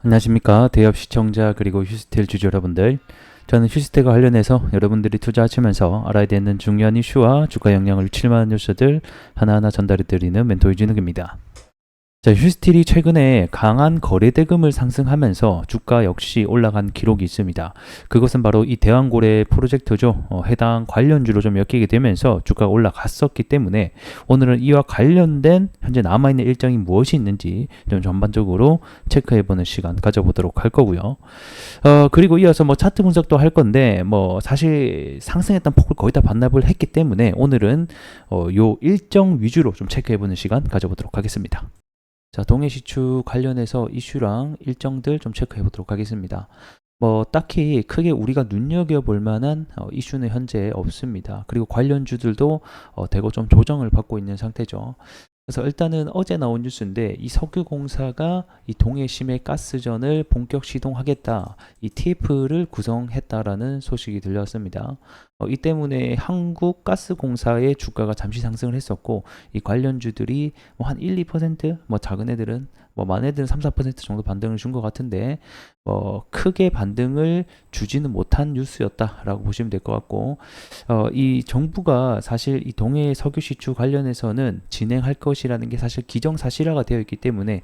안녕하십니까 대업 시청자 그리고 휴스틸 주주 여러분들. 저는 휴스틸과 관련해서 여러분들이 투자하시면서 알아야 되는 중요한 이슈와 주가 영향을 미칠 만한 뉴스들 하나하나 전달해 드리는 멘토 이진욱입니다. 자, 휴스틸이 최근에 강한 거래 대금을 상승하면서 주가 역시 올라간 기록이 있습니다. 그것은 바로 이 대왕고래 프로젝트죠. 해당 관련주로 좀 엮이게 되면서 주가가 올라갔었기 때문에 오늘은 이와 관련된 현재 남아있는 일정이 무엇이 있는지 좀 전반적으로 체크해보는 시간 가져보도록 할 거고요. 그리고 이어서 뭐 차트 분석도 할 건데 뭐 사실 상승했던 폭을 거의 다 반납을 했기 때문에 오늘은 요 일정 위주로 좀 체크해보는 시간 가져보도록 하겠습니다. 자, 동해시추 관련해서 이슈랑 일정들 좀 체크해 보도록 하겠습니다. 뭐 딱히 크게 우리가 눈여겨볼 만한 이슈는 현재 없습니다. 그리고 관련주들도 대거 좀 조정을 받고 있는 상태죠. 그래서 일단은 어제 나온 뉴스인데 이 석유공사가 이 동해심해 가스전을 본격 시동하겠다, 이 TF를 구성했다라는 소식이 들렸습니다. 이 때문에 한국가스공사의 주가가 잠시 상승을 했었고 이 관련주들이 뭐 한 1, 2%, 뭐 작은 애들은 뭐 많은 애들은 3, 4% 정도 반등을 준 것 같은데 크게 반등을 주지는 못한 뉴스였다라고 보시면 될 것 같고 이 정부가 사실 이 동해 석유 시추 관련해서는 진행할 것이라는 게 사실 기정사실화가 되어 있기 때문에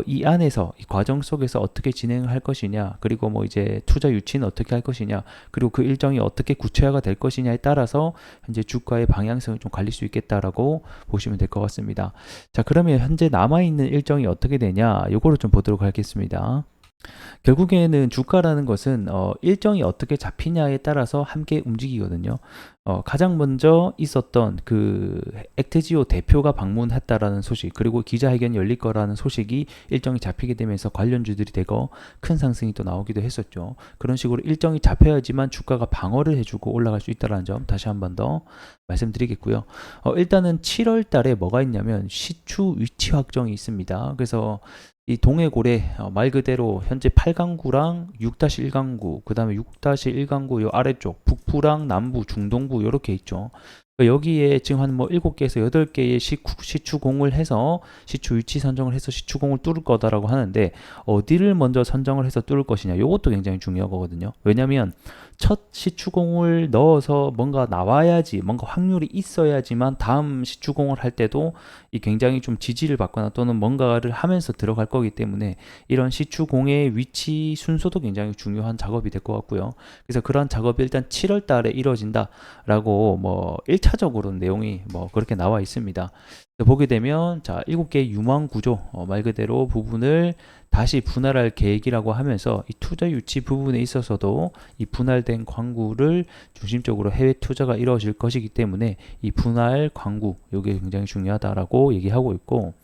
이 안에서 이 과정 속에서 어떻게 진행을 할 것이냐, 그리고 뭐 이제 투자 유치는 어떻게 할 것이냐, 그리고 그 일정이 어떻게 구체화가 될 것이냐에 따라서 현재 주가의 방향성을 좀 갈릴 수 있겠다라고 보시면 될 것 같습니다. 자, 그러면 현재 남아 있는 일정이 어떻게 되냐, 요거를 좀 보도록 하겠습니다. 결국에는 주가라는 것은 일정이 어떻게 잡히냐에 따라서 함께 움직이거든요. 가장 먼저 있었던 그 액트지오 대표가 방문했다라는 소식, 그리고 기자회견이 열릴 거라는 소식이 일정이 잡히게 되면서 관련주들이 대거 큰 상승이 또 나오기도 했었죠. 그런 식으로 일정이 잡혀야지만 주가가 방어를 해주고 올라갈 수 있다는 점 다시 한번 더 말씀드리겠고요. 일단은 7월 달에 뭐가 있냐면 시추 위치 확정이 있습니다. 그래서 이 동해고래 말 그대로 현재 8강구랑 6-1강구, 그 다음에 6-1강구 요 아래쪽 북부랑 남부 중동부 요렇게 있죠. 여기에 지금 한 뭐 7개에서 8개의 시추공을 해서 시추 위치 선정을 해서 시추공을 뚫을 거다라고 하는데 어디를 먼저 선정을 해서 뚫을 것이냐, 이것도 굉장히 중요하거든요. 왜냐하면 첫 시추공을 넣어서 뭔가 나와야지, 뭔가 확률이 있어야지만 다음 시추공을 할 때도 이 굉장히 좀 지지를 받거나 또는 뭔가를 하면서 들어갈 거기 때문에 이런 시추공의 위치 순서도 굉장히 중요한 작업이 될 것 같고요. 그래서 그런 작업이 일단 7월 달에 이루어진다라고 뭐 1차적으로 내용이 뭐 그렇게 나와 있습니다. 보게 되면 자, 7개의 유망 구조 말 그대로 부분을 다시 분할할 계획이라고 하면서 이 투자 유치 부분에 있어서도 이 분할된 광구를 중심적으로 해외 투자가 이루어질 것이기 때문에 이 분할 광구 이게 굉장히 중요하다라고 얘기하고 있고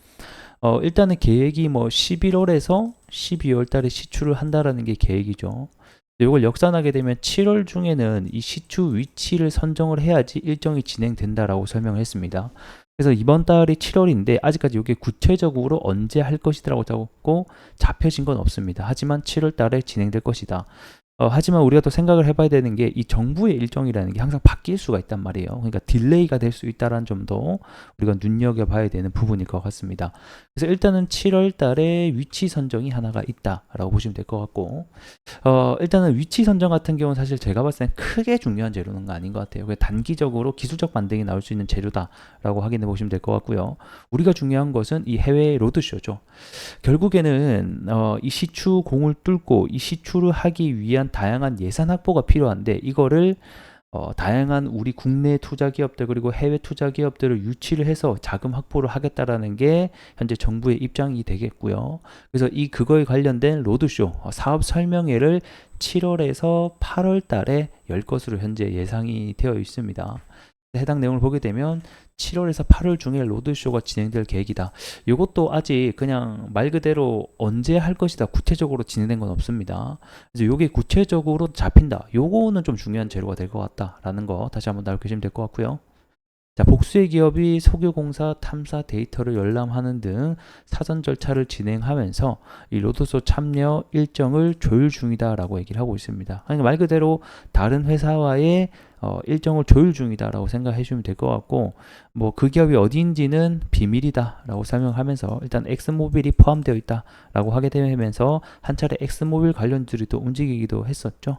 일단은 계획이 뭐 11월에서 12월 달에 시추를 한다라는 게 계획이죠. 이걸 역산하게 되면 7월 중에는 이 시추 위치를 선정을 해야지 일정이 진행된다라고 설명을 했습니다. 그래서 이번 달이 7월인데 아직까지 이게 구체적으로 언제 할 것이라고 적었고 잡혀진 건 없습니다. 하지만 7월 달에 진행될 것이다. 하지만 우리가 또 생각을 해봐야 되는 게 이 정부의 일정이라는 게 항상 바뀔 수가 있단 말이에요. 그러니까 딜레이가 될 수 있다는 점도 우리가 눈여겨봐야 되는 부분일 것 같습니다. 그래서 일단은 7월 달에 위치 선정이 하나가 있다라고 보시면 될 것 같고 일단은 위치 선정 같은 경우는 사실 제가 봤을 땐 크게 중요한 재료는 아닌 것 같아요. 단기적으로 기술적 반등이 나올 수 있는 재료다라고 확인해 보시면 될 것 같고요. 우리가 중요한 것은 이 해외 로드쇼죠. 결국에는 이 시추공을 뚫고 이 시추를 하기 위한 다양한 예산 확보가 필요한데 이거를 다양한 우리 국내 투자 기업들 그리고 해외 투자 기업들을 유치를 해서 자금 확보를 하겠다라는 게 현재 정부의 입장이 되겠고요. 그래서 그거에 관련된 로드쇼 사업 설명회를 7월에서 8월 달에 열 것으로 현재 예상이 되어 있습니다. 해당 내용을 보게 되면 7월에서 8월 중에 로드쇼가 진행될 계획이다. 이것도 아직 그냥 말 그대로 언제 할 것이다 구체적으로 진행된 건 없습니다. 그래서 이게 구체적으로 잡힌다. 요거는 좀 중요한 재료가 될 것 같다라는 거 다시 한번 알고 계시면 될 것 같고요. 자, 복수의 기업이 석유공사 탐사 데이터를 열람하는 등 사전 절차를 진행하면서 이 로드쇼 참여 일정을 조율 중이다라고 얘기를 하고 있습니다. 그러니까 말 그대로 다른 회사와의 일정을 조율 중이다라고 생각해 주시면 될 것 같고, 뭐 그 기업이 어디인지는 비밀이다라고 설명하면서 일단 엑스모빌이 포함되어 있다라고 하게 되면서 한 차례 엑스모빌 관련주들이 또 움직이기도 했었죠.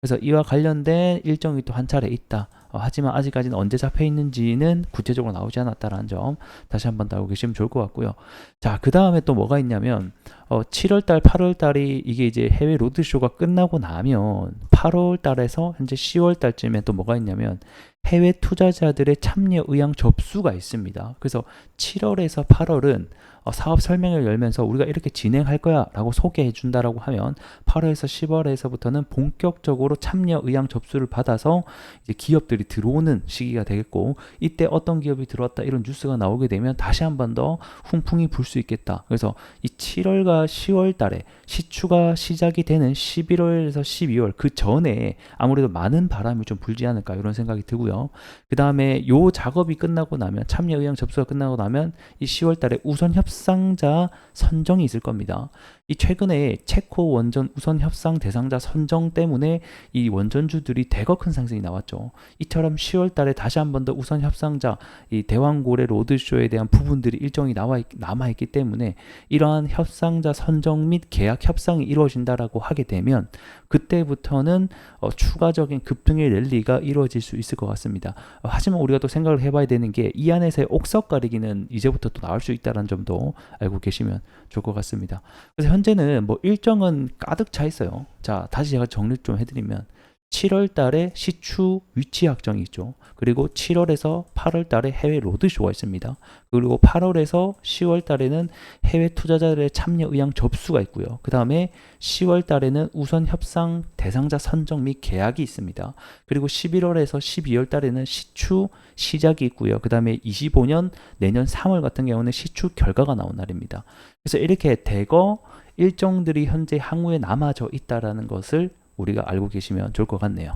그래서 이와 관련된 일정이 또 한 차례 있다. 하지만 아직까지는 언제 잡혀 있는지는 구체적으로 나오지 않았다라는 점 다시 한번 더 알고 계시면 좋을 것 같고요. 자, 그 다음에 또 뭐가 있냐면 7월달, 8월달이 이게 이제 해외 로드쇼가 끝나고 나면 8월달에서 현재 10월달쯤에 또 뭐가 있냐면 해외 투자자들의 참여 의향 접수가 있습니다. 그래서 7월에서 8월은 사업 설명을 열면서 우리가 이렇게 진행할 거야 라고 소개해 준다라고 하면 8월에서 10월에서부터는 본격적으로 참여 의향 접수를 받아서 이제 기업들이 들어오는 시기가 되겠고, 이때 어떤 기업이 들어왔다 이런 뉴스가 나오게 되면 다시 한 번 더 훈풍이 불 수 있겠다. 그래서 이 7월과 10월 달에 시추가 시작이 되는 11월에서 12월 그 전에 아무래도 많은 바람이 좀 불지 않을까 이런 생각이 들고요. 그 다음에 요 작업이 끝나고 나면, 참여 의향 접수가 끝나고 나면 이 10월 달에 우선 협상자 선정이 있을 겁니다. 이 최근에 체코 원전 우선 협상 대상자 선정 때문에 이 원전주들이 대거 큰 상승이 나왔죠. 이처럼 10월 달에 다시 한 번 더 우선 협상자, 이 대왕고래 로드쇼에 대한 부분들이 일정이 남아있기 때문에 이러한 협상자 선정 및 계약 협상이 이루어진다라고 하게 되면 그때부터는 추가적인 급등의 랠리가 이루어질 수 있을 것 같습니다. 하지만 우리가 또 생각을 해봐야 되는 게 이 안에서의 옥석 가리기는 이제부터 또 나올 수 있다는 점도 알고 계시면 좋을 것 같습니다. 그래서 현재는 뭐 일정은 가득 차 있어요. 자, 다시 제가 정리 좀 해드리면 7월 달에 시추 위치 확정이 있죠. 그리고 7월에서 8월 달에 해외 로드쇼가 있습니다. 그리고 8월에서 10월 달에는 해외 투자자들의 참여 의향 접수가 있고요. 그 다음에 10월 달에는 우선 협상 대상자 선정 및 계약이 있습니다. 그리고 11월에서 12월 달에는 시추 시작이 있고요. 그 다음에 25년 내년 3월 같은 경우는 시추 결과가 나온 날입니다. 그래서 이렇게 대거 일정들이 현재 항우에 남아져 있다라는 것을 우리가 알고 계시면 좋을 것 같네요.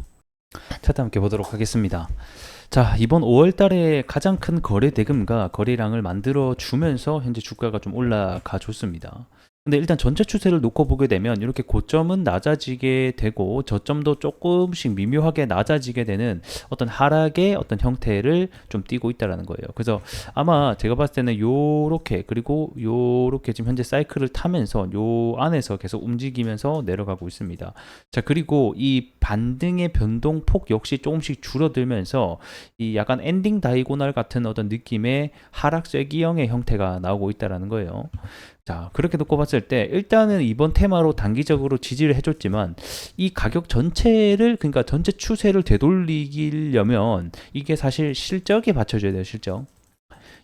차트 함께 보도록 하겠습니다. 자, 이번 5월 달에 가장 큰 거래 대금과 거래량을 만들어 주면서 현재 주가가 좀 올라가 줬습니다. 근데 일단 전체 추세를 놓고 보게 되면 이렇게 고점은 낮아지게 되고 저점도 조금씩 미묘하게 낮아지게 되는 어떤 하락의 어떤 형태를 좀 띠고 있다라는 거예요. 그래서 아마 제가 봤을 때는 요렇게, 그리고 요렇게 지금 현재 사이클을 타면서 요 안에서 계속 움직이면서 내려가고 있습니다. 자, 그리고 이 반등의 변동폭 역시 조금씩 줄어들면서 이 약간 엔딩 다이고날 같은 어떤 느낌의 하락 쐐기형의 형태가 나오고 있다라는 거예요. 자, 그렇게 놓고 봤을 때 일단은 이번 테마로 단기적으로 지지를 해줬지만 이 가격 전체를, 그러니까 전체 추세를 되돌리려면 이게 사실 실적이 받쳐줘야 돼요. 실적.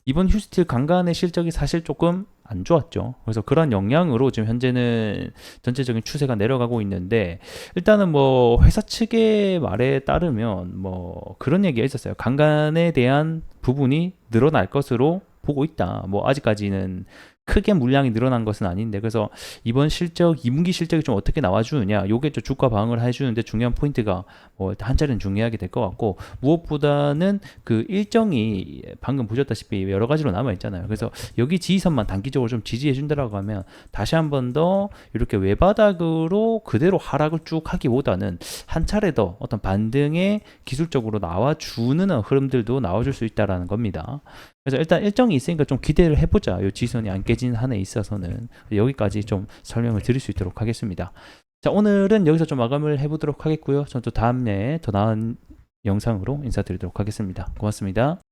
이번 휴스틸 강간의 실적이 사실 조금 안 좋았죠. 그래서 그런 영향으로 지금 현재는 전체적인 추세가 내려가고 있는데, 일단은 뭐 회사 측의 말에 따르면 뭐 그런 얘기가 있었어요. 강간에 대한 부분이 늘어날 것으로 보고 있다. 뭐 아직까지는 크게 물량이 늘어난 것은 아닌데, 그래서 이번 실적, 2분기 실적이 좀 어떻게 나와주느냐, 요게 좀 주가 방어를 해주는데 중요한 포인트가 뭐 한 차례는 중요하게 될 것 같고, 무엇보다는 그 일정이 방금 보셨다시피 여러 가지로 남아 있잖아요. 그래서 여기 지지선만 단기적으로 좀 지지해 준다라고 하면 다시 한 번 더 이렇게 외바닥으로 그대로 하락을 쭉 하기보다는 한 차례 더 어떤 반등에 기술적으로 나와주는 흐름들도 나와줄 수 있다라는 겁니다. 그래서 일단 일정이 있으니까 좀 기대를 해보자. 이 지선이 안 깨지는 한에 있어서는 여기까지 좀 설명을 드릴 수 있도록 하겠습니다. 자, 오늘은 여기서 좀 마감을 해보도록 하겠고요. 전 또 다음에 더 나은 영상으로 인사드리도록 하겠습니다. 고맙습니다.